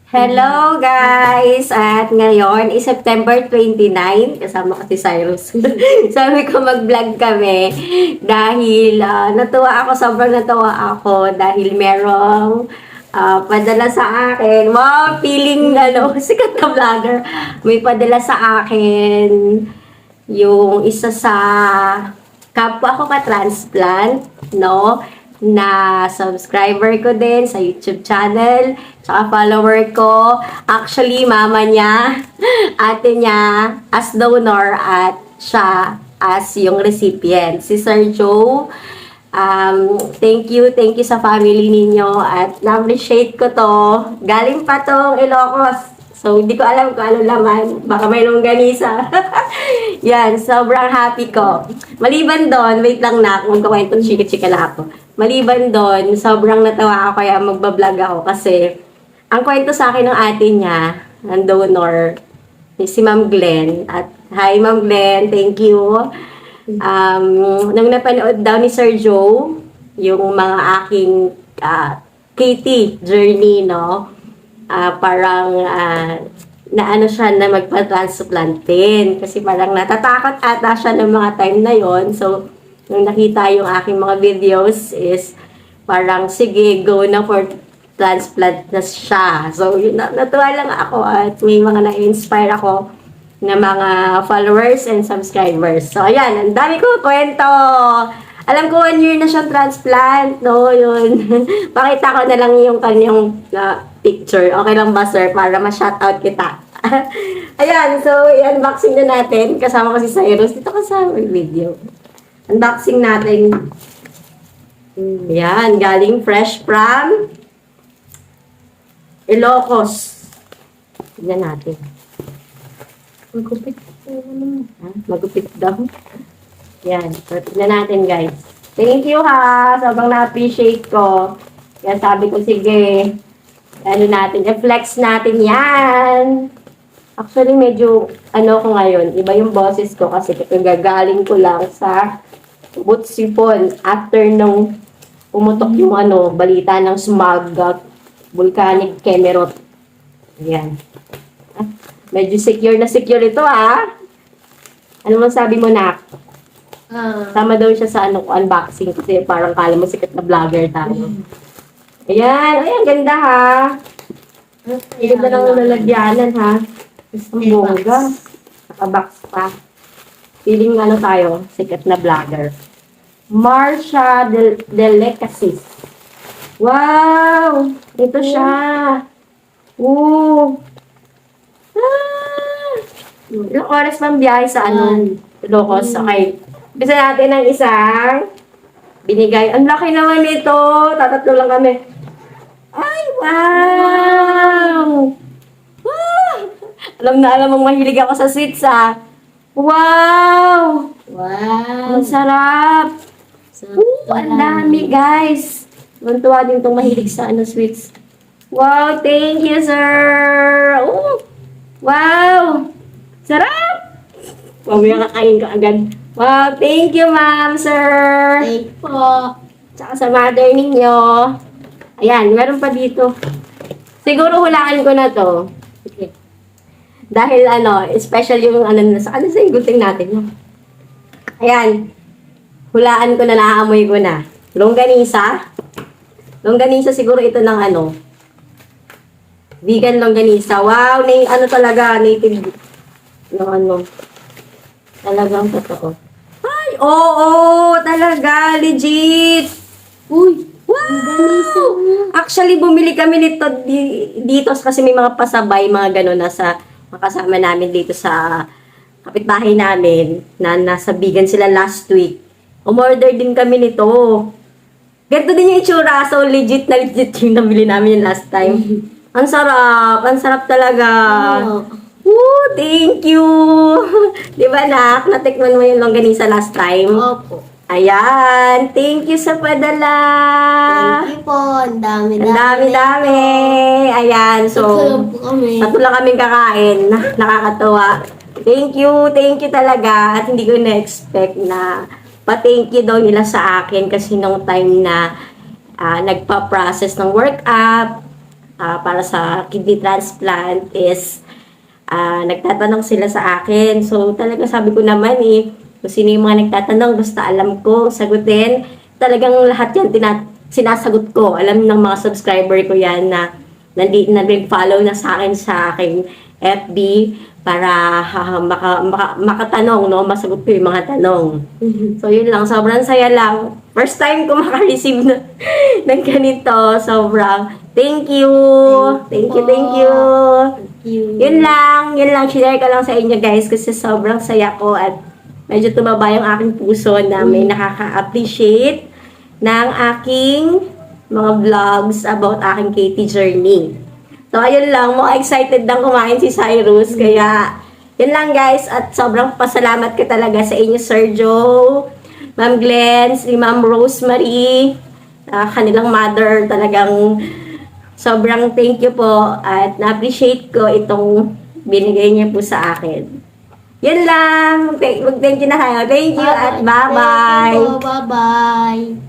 Hello guys! At ngayon is September 29. Kasama ko si Cyrus. Sabi ko mag-vlog kami dahil sobrang natuwa ako dahil merong padala sa akin. Wow! Feeling sikat na vlogger. May padala sa akin yung isa sa kapwa ko ka-transplant, no? Na subscriber ko din sa YouTube channel, tsaka follower ko. Actually, mama niya, ate niya as donor at siya as yung recipient. Si Sir Joe, thank you sa family ninyo at na-appreciate ko to. Galing pa tong Ilocos. So, hindi ko alam kung ano laman. Baka may longganisa. Yan, sobrang happy ko. Maliban doon, wait lang na, kung magkakwento, chika-chika lang ako. Maliban doon, sobrang natawa ako kaya magbablog ako kasi ang kwento sa akin ng ate niya, ang donor, si Ma'am Glenn. At hi Ma'am Glenn, thank you. Nung napanood daw ni Sir Joe, yung mga aking KT journey, no? Parang naano siya na magpa-transplant din kasi parang natatakot ata siya ng mga time na yon. So nung nakita yung aking mga videos is parang sige, go na for transplant na siya. So yun, natuwa lang ako at may mga na-inspire ako na mga followers and subscribers. So ayan, ang dami ko kwento. Alam ko 1 year na siyang transplant, no? Yun. Pakita ko na lang yung kanyang picture. Okay lang ba, sir? Para ma-shoutout kita. Ayan, so i-unboxing na natin. Kasama ko si Cyrus. Dito kasama yung video. Unboxing natin. Ayan, galing fresh from Ilocos. Tignan natin. Magupit. Magupit daw. Yan. So, tignan natin, guys. Thank you, ha. Sobrang na-appreciate ko. Kaya sabi ko, sige, i-flex natin yan. Actually, medyo, ko ngayon, iba yung boses ko kasi gagaling ko lang sa Butsipon after nung pumutok yung balita ng smog, volcanic Kemerot. Ayan. Medyo secure na secure ito, ha. Ano masabi mo, Nak? Tama daw siya sa unboxing kasi parang kala mo sikat na vlogger tayo. Ayan. Ayan, ganda ha. Ang ganda ng lalagyanan ha. Ang bongga. Nakabox pa. Feeling tayo, sikat na vlogger. Marsha Delicacies. Wow! Ito siya. Ooh. Ilang oras pang biyahe sa Ilocos. Okay. Bisa natin ang isang binigay. Ang laki naman nito. Tatatlo lang kami. Ay, wow! Alam na alam mong mahilig ako sa sweets, ha? Wow! Wow! Ang sarap! Ang dami, guys! Tuwa din itong mahilig sa sweets. Wow! Thank you, sir! Ooh. Wow! Sarap! Mamaya kakain ka agad. Wow, thank you, ma'am, sir. Thank you po. Tsaka sa mother ninyo. Ayan, meron pa dito. Siguro hulaan ko na to. Okay. Dahil special yung sa singguting natin. No? Ayan. Hulaan ko na, naaamoy ko na. Longganisa. Longganisa siguro ito ng vegan longganisa. Wow, talaga, native. Talagang totoo. Ay, oo, talaga, legit. Uy, wow! Actually, bumili kami nito dito kasi may mga pasabay, mga gano'n nasa makasama namin dito sa kapitbahay namin na nasa vegan sila last week. Umorder din kami nito. Ganito din yung itsura, so legit na legit yung nabili namin yung last time. Ang sarap talaga. Oh. Woo! Thank you! Di ba, Nak? Natikman mo yung longganisa last time? Opo. Ayan! Thank you sa padala! Thank you po. Ang dami. Ang dami-dami! Ayan, so, Tatlo po kami. tatlo lang kaming kakain. Nakakatuwa. Thank you talaga. At hindi ko na-expect na pa-thank you daw nila sa akin kasi nung time na nagpa-process ng workup, para sa kidney transplant is nagtatanong sila sa akin. So, talaga sabi ko naman kung sino yung mga nagtatanong, basta alam ko, sagutin. Talagang lahat yan sinasagot ko. Alam ng mga subscriber ko yan na nag-follow na sa akin sa aking FB para makatanong, no? Masagot ko yung mga tanong. So, yun lang. Sobrang saya lang. First time ko makareceive ng ganito. Sobrang thank you. Thank you. Yun lang. Share ko lang sa inyo, guys, kasi sobrang saya ko at medyo tumaba yung aking puso na may nakaka-appreciate ng aking mga vlogs about aking Katie journey. So, ayun lang. Mo excited lang kumain si Cyrus. Kaya, yun lang, guys. At sobrang pasalamat ko talaga sa inyo, Sir Joe, Ma'am Glenn, si Ma'am Rosemary, kanilang mother. Talagang sobrang thank you po. At na-appreciate ko itong binigay niya po sa akin. Yun lang. Mag-thank you na kayo. Thank you at bye-bye. Thank you po. Bye-bye.